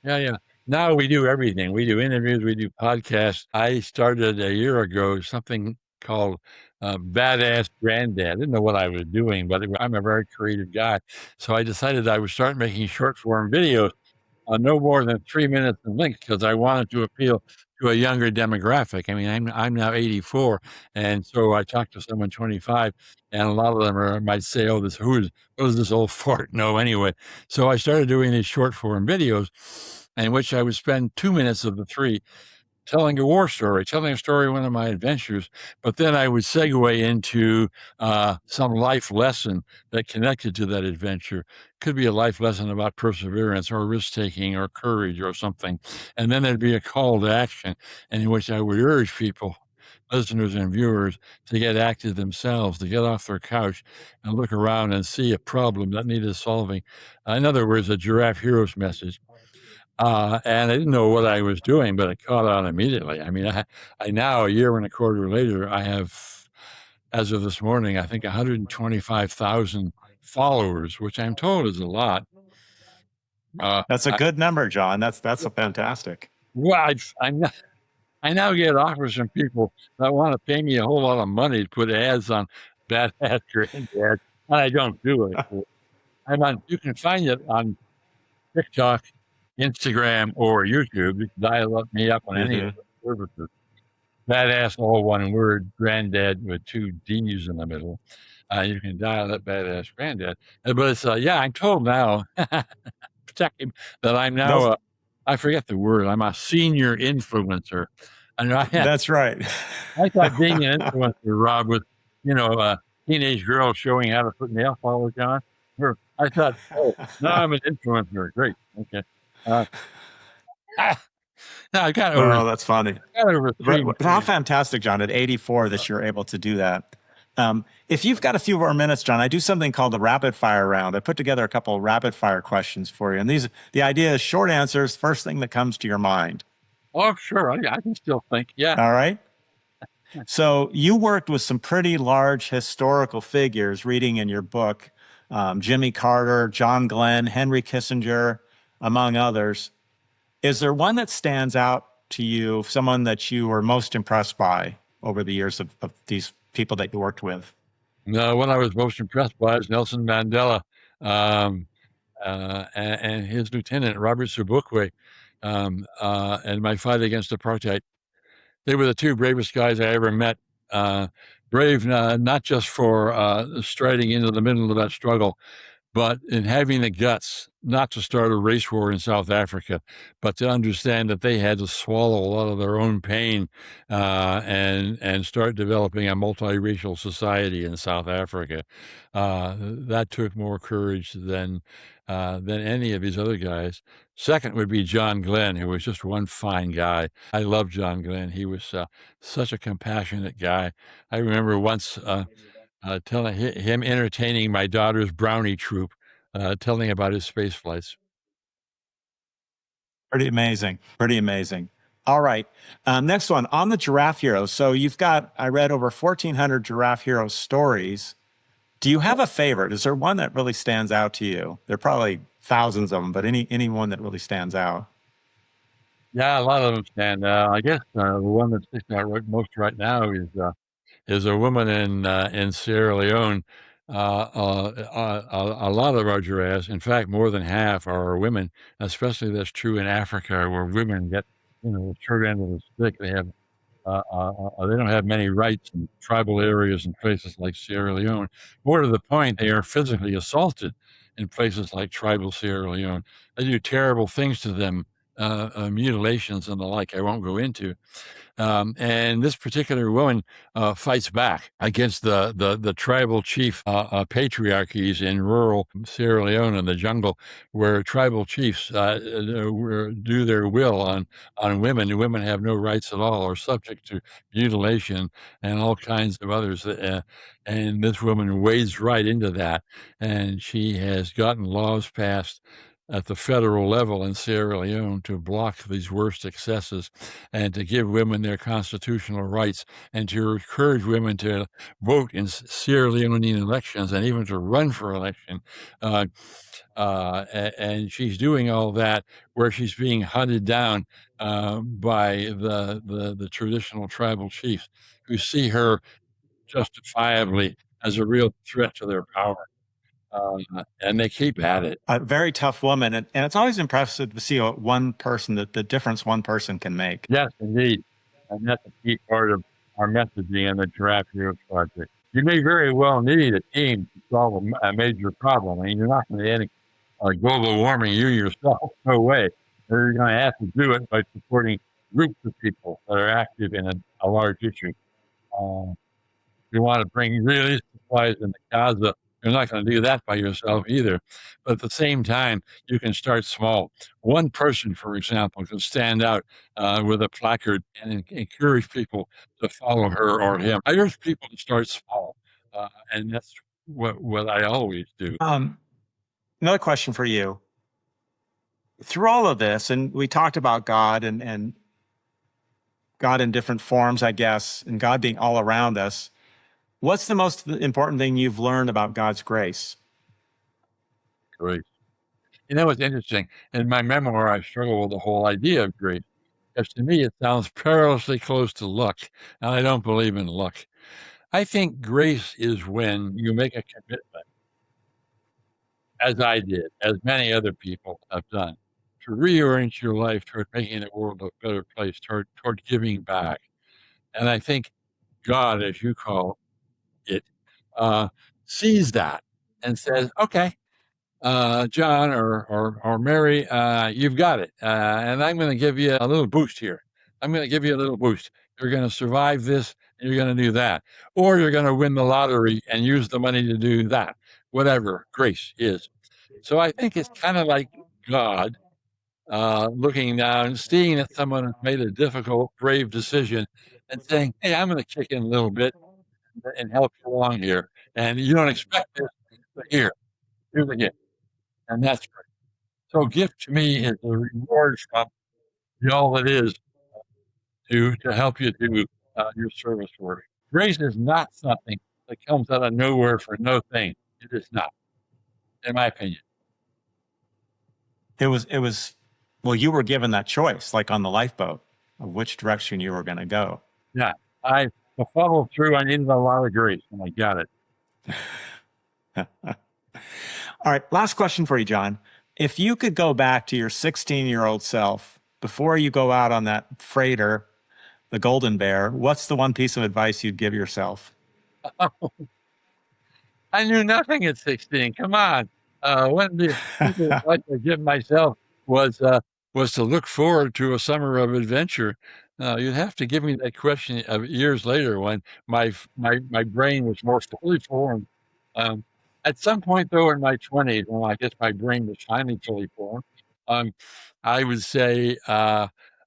Yeah, yeah. Now we do everything. We do interviews, we do podcasts. I started a year ago something called, Badass Granddad. I didn't know what I was doing, but I'm a very creative guy, so I decided I would start making short form videos no more than 3 minutes in length because I wanted to appeal to a younger demographic. I mean, I'm now 84, and so I talked to someone 25, and a lot of them might say, "Oh, what does this old fart know anyway?" So I started doing these short form videos in which I would spend 2 minutes of the 3 telling a war story, telling a story of one of my adventures, but then I would segue into some life lesson that connected to that adventure. Could be a life lesson about perseverance or risk taking or courage or something. And then there'd be a call to action in which I would urge people, listeners and viewers, to get active themselves, to get off their couch and look around and see a problem that needed solving. In other words, a Giraffe Heroes message. And I didn't know what I was doing, but I caught on immediately. I mean, I now, a year and a quarter later, I have, as of this morning, I think 125,000 followers, which I'm told is a lot. That's a good number, John. That's a fantastic. Well, I now get offers from people that want to pay me a whole lot of money to put ads on Badass Granddad, and I don't do it. You can find it on TikTok, Instagram, or YouTube. You can dial me up on any of the services. Badass, all one word, Granddad with 2 D's in the middle. You can dial up Badass Granddad. But it's, yeah, I'm told now, protect him, that I'm now, I forget the word, I'm a senior influencer. And That's right. I thought being an influencer, Rob, was, a teenage girl showing how to put nail polish on. I thought, oh, now I'm an influencer. Great. Okay. No, I got over. Oh, that's funny. I got over 3 How fantastic, John, at 84 that you're able to do that. If you've got a few more minutes, John, I do something called the rapid fire round. I put together a couple of rapid fire questions for you. And the idea is short answers, first thing that comes to your mind. Oh, sure. I can still think. Yeah. All right. So you worked with some pretty large historical figures reading in your book, Jimmy Carter, John Glenn, Henry Kissinger, among others. Is there one that stands out to you, someone that you were most impressed by over the years of these people that you worked with? No, what I was most impressed by is Nelson Mandela and his lieutenant, Robert Sobukwe, and my fight against apartheid. They were the 2 bravest guys I ever met. Brave, not just for striding into the middle of that struggle, but in having the guts not to start a race war in South Africa, but to understand that they had to swallow a lot of their own pain and start developing a multiracial society in South Africa. That took more courage than any of these other guys. Second would be John Glenn, who was just one fine guy. I love John Glenn. He was such a compassionate guy. I remember once telling him entertaining my daughter's brownie troop, telling about his space flights. Pretty amazing. Pretty amazing. All right. Next one on the Giraffe Heroes. So you've got, I read over 1,400 Giraffe Heroes stories. Do you have a favorite? Is there one that really stands out to you? There are probably thousands of them, but any one that really stands out? Yeah, a lot of them stand out. I guess the one that sticks out most right now is a woman in Sierra Leone. A lot of our giraffes, in fact, more than half are women. Especially that's true in Africa, where women get the short end of the stick. They don't have many rights in tribal areas in places like Sierra Leone. More to the point, they are physically assaulted in places like tribal Sierra Leone. They do terrible things to them, mutilations and the like. I won't go into. And this particular woman fights back against the tribal chief patriarchies in rural Sierra Leone in the jungle, where tribal chiefs do their will on women. And women have no rights at all, or subject to mutilation and all kinds of others. And this woman wades right into that, and she has gotten laws passed at the federal level in Sierra Leone to block these worst excesses and to give women their constitutional rights and to encourage women to vote in Sierra Leonean elections and even to run for election. And she's doing all that where she's being hunted down by the traditional tribal chiefs who see her justifiably as a real threat to their power. And they keep at it. A very tough woman. And it's always impressive to see one person, the difference one person can make. Yes, indeed. And that's a key part of our messaging in the Giraffe Heroes Project. You may very well need a team to solve a major problem. I mean, you're not going to end global warming you yourself. No way. You're going to have to do it by supporting groups of people that are active in a large issue. If you want to bring relief supplies into Gaza, you're not going to do that by yourself either. But at the same time, you can start small. One person, for example, can stand out with a placard and encourage people to follow her or him. I urge people to start small, and that's what I always do. Another question for you. through all of this, and we talked about God and God in different forms, I guess, and God being all around us. What's the most important thing you've learned about God's grace? Great. You know what's interesting? In my memoir, I struggle with the whole idea of grace, because to me it sounds perilously close to luck, and I don't believe in luck. I think grace is when you make a commitment, as I did, as many other people have done, to reorient your life toward making the world a better place, toward giving back. And I think God, as you call it, uh, sees that and says, "Okay, John or Mary, you've got it, and I'm going to give you a little boost here. I'm going to give you a little boost. You're going to survive this, and you're going to do that, or you're going to win the lottery and use the money to do that. Whatever grace is." So I think it's kind of like God looking down, seeing that someone has made a difficult, brave decision, and saying, "Hey, I'm going to kick in a little bit and help you along here. And you don't expect this, but here's a gift." And that's great. So gift to me is a reward from the all it is to help you do your service work. Grace is not something that comes out of nowhere for no thing. It is not, in my opinion. It was, well, you were given that choice, like on the lifeboat, of which direction you were going to go. Yeah, I followed through. I needed a lot of grace, and I got it. All right, last question for you, John. If you could go back to your 16-year-old self before you go out on that freighter, the Golden Bear, what's the one piece of advice you'd give yourself? I knew nothing at 16. Come on. One of the people advice I give myself was to look forward to a summer of adventure. You'd have to give me that question of years later when my brain was more fully formed. Um, at some point, though, in my 20s, when I guess my brain was finally fully formed, um, I would say,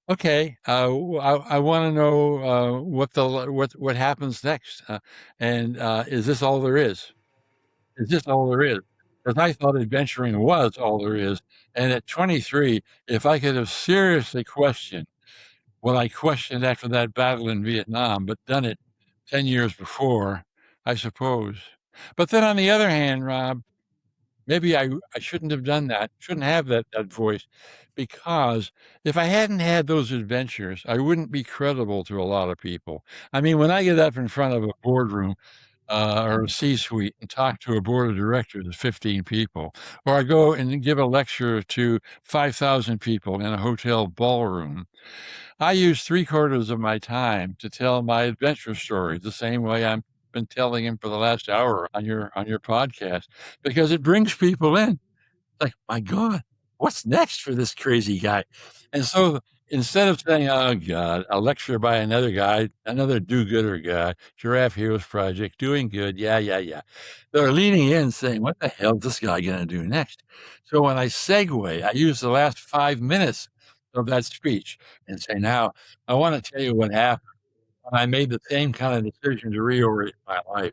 okay, I want to know what happens next, and is this all there is? Is this all there is? Because I thought adventuring was all there is. And at 23, if I could have seriously questioned what I questioned after that battle in Vietnam, but done it 10 years before, I suppose. But then on the other hand, Rob, maybe I shouldn't have done that, shouldn't have that voice, because if I hadn't had those adventures, I wouldn't be credible to a lot of people. I mean, when I get up in front of a boardroom or a C-suite and talk to a board of directors of 15 people, or I go and give a lecture to 5,000 people in a hotel ballroom, I use 3/4 of my time to tell my adventure stories the same way I've been telling them for the last hour on your podcast, because it brings people in. Like, my God, what's next for this crazy guy? And so instead of saying, "Oh God, a lecture by another guy, another do-gooder guy, Giraffe Heroes Project, doing good, yeah, yeah, yeah," they're leaning in saying, "What the hell is this guy going to do next?" So when I segue, I use the last 5 minutes of that speech and say, "Now, I want to tell you what happened when I made the same kind of decision to reorient my life.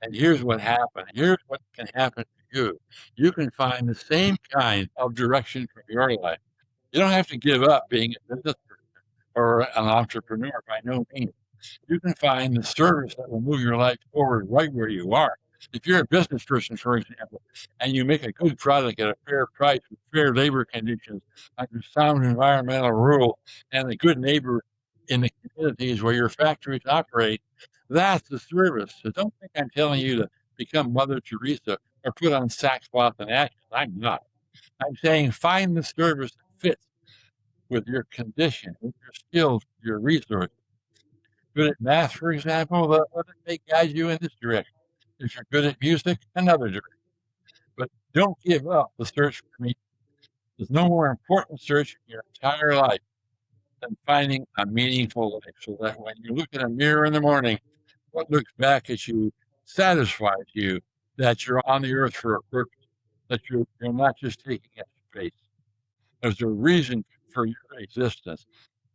And here's what happened. Here's what can happen to you. You can find the same kind of direction for your life. You don't have to give up being a business person or an entrepreneur by no means. You can find the service that will move your life forward right where you are. If you're a business person, for example, and you make a good product at a fair price with fair labor conditions, under sound environmental rule, and a good neighbor in the communities where your factories operate, that's the service. So don't think I'm telling you to become Mother Teresa or put on sackcloth and ashes. I'm not. I'm saying find the service that fits with your condition, with your skills, your resources. Good at math, for example, let it may guide you in this direction. If you're good at music, another direction. But don't give up the search for meaning. There's no more important search in your entire life than finding a meaningful life, so that when you look in a mirror in the morning, what looks back at you satisfies you that you're on the earth for a purpose, that you're not just taking up space. There's a reason for your existence.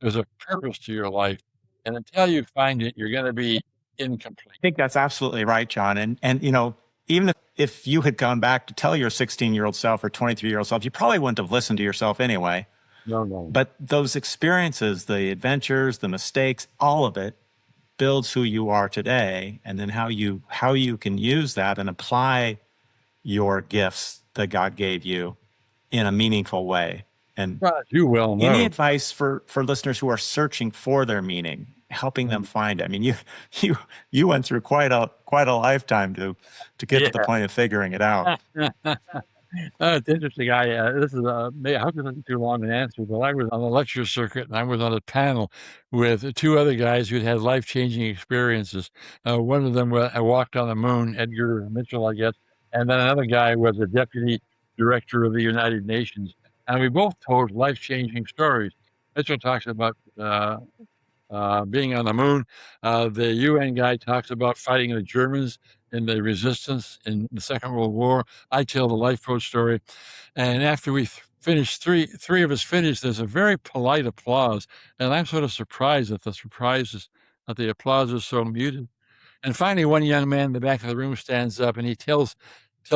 There's a purpose to your life. And until you find it, you're going to be incomplete. I think that's absolutely right, John. And even if if you had gone back to tell your 16-year-old self or 23-year-old self, you probably wouldn't have listened to yourself anyway. No. But those experiences, the adventures, the mistakes, all of it builds who you are today, and then how you can use that and apply your gifts that God gave you in a meaningful way. And Well, as you well any know. advice for listeners who are searching for their meaning, helping them find it? I mean, you went through quite a lifetime to get to the Yeah. point of figuring it out. It's interesting. This is maybe I hope it's not too long an answer, but I was on the lecture circuit and I was on a panel with two other guys who'd had life-changing experiences. One of them walked on the moon, Edgar Mitchell, I guess, and then another guy was a deputy director of the United Nations, and we both told life-changing stories. Mitchell talks about being on the moon. The UN guy talks about fighting the Germans in the resistance in the Second World War. I tell the lifeboat story. And after we finished, three of us finished, there's a very polite applause. And I'm sort of surprised that the applause is so muted. And finally, one young man in the back of the room stands up and he tells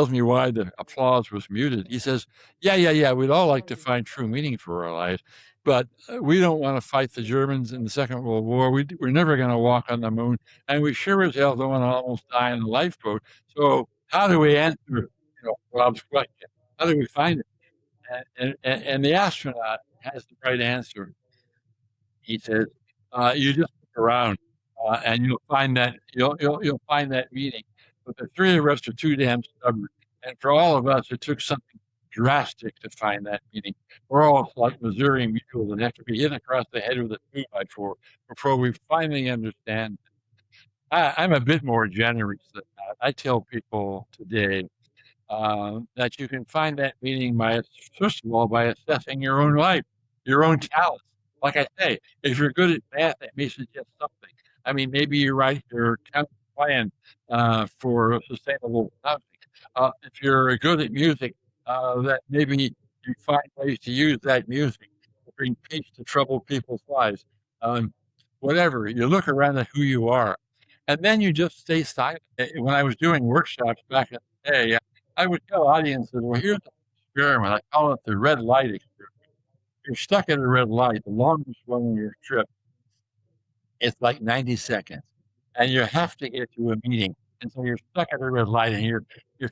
me why the applause was muted. He says, yeah, we'd all like to find true meaning for our lives, but we don't want to fight the Germans in the Second World War. We're never going to walk on the moon, and we sure as hell don't want to almost die in the lifeboat. So how do we answer Rob's question? How do we find it? And the astronaut has the right answer. He says, "You just look around, and you'll find that meaning." But the three of us are too damn stubborn, and for all of us, it took something drastic to find that meaning. We're all like Missouri mules that have to be hit across the head with a 2x4 before we finally understand. I'm a bit more generous than that. I tell people today that you can find that meaning by, first of all, by assessing your own life, your own talents. Like I say, if you're good at math, that may suggest something. I mean, maybe you write your town plan for sustainable housing. If you're good at music, that maybe you find ways to use that music to bring peace to troubled people's lives. Um, Whatever, you look around at who you are, and then you just stay silent. When I was doing workshops back in the day, I would tell audiences, well, here's an experiment. I call it the red light experiment. You're stuck at a red light, the longest one on your trip. It's like 90 seconds. And you have to get to a meeting. And so you're stuck at a red light and your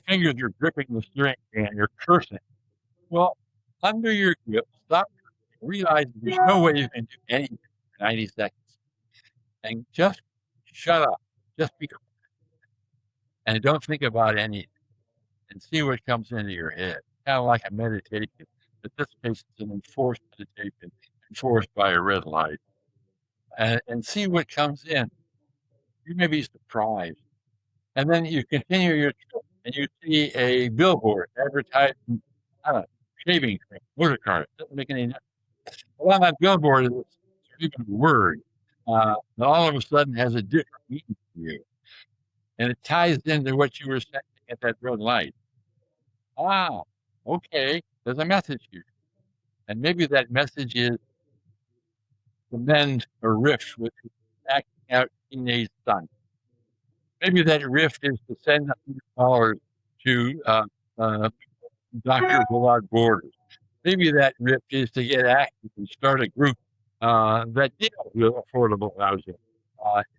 fingers are gripping the steering wheel and you're cursing. Well, under your grip, stop cursing. Realize there's no way you can do anything for 90 seconds. And just shut up. Just be quiet. And don't think about anything. And see what comes into your head. Kind of like a meditation. But this case is an enforced meditation, enforced by a red light. And see what comes in. You may be surprised. And then you continue your trip and you see a billboard advertising, I don't know, shaving cream, motor car. It doesn't make any difference. Well, on that billboard is even a word that all of a sudden has a different meaning to you. And it ties into what you were saying at that red light. Ah, okay, there's a message here. And maybe that message is to mend a rift with acting out teenage son. Maybe that rift is to send $100 to Doctors Without Borders. Maybe that rift is to get active and start a group that deals with affordable housing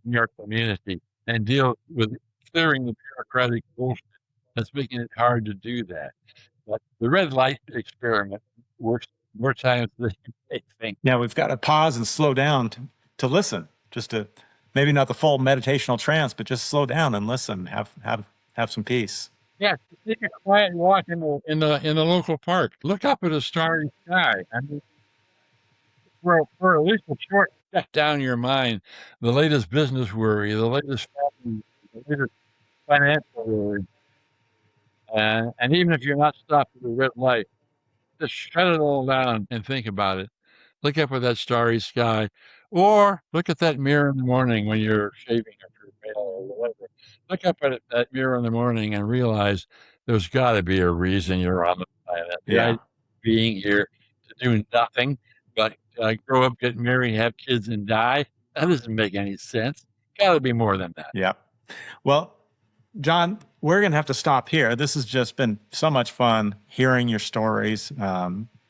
in your community and deal with clearing the bureaucratic bullshit that's making it hard to do that. But the red light experiment works more times than you may think. Yeah, we've got to pause and slow down to listen, just to maybe not the full meditational trance, but just slow down and listen, have some peace. Yeah, take a quiet walk in the local park. Look up at a starry sky. I mean, for at least a short shut down your mind, the latest business worry, the latest family, the latest financial worry, and even if you're not stopped at the red light, just shut it all down and think about it. Look up at that starry sky, or look at that mirror in the morning when you're shaving or your nail or whatever. Look up at that mirror in the morning and realize there's got to be a reason you're on the planet. The idea of being here to do nothing but grow up, get married, have kids, and die. That doesn't make any sense. Got to be more than that. Yeah. Well, John, we're going to have to stop here. This has just been so much fun hearing your stories.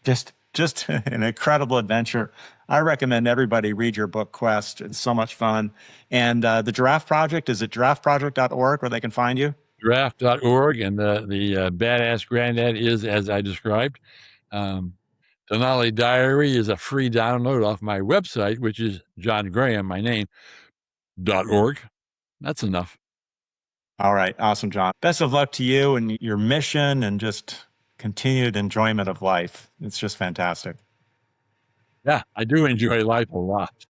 Just an incredible adventure. I recommend everybody read your book, Quest. It's so much fun. And the Giraffe Project, is it giraffeproject.org where they can find you? Giraffe.org, and the badass Granddad is as I described. Denali Diary is a free download off my website, which is John Graham, my name, .org. That's enough. All right. Awesome, John. Best of luck to you and your mission and just continued enjoyment of life. It's just fantastic. Yeah, I do enjoy life a lot.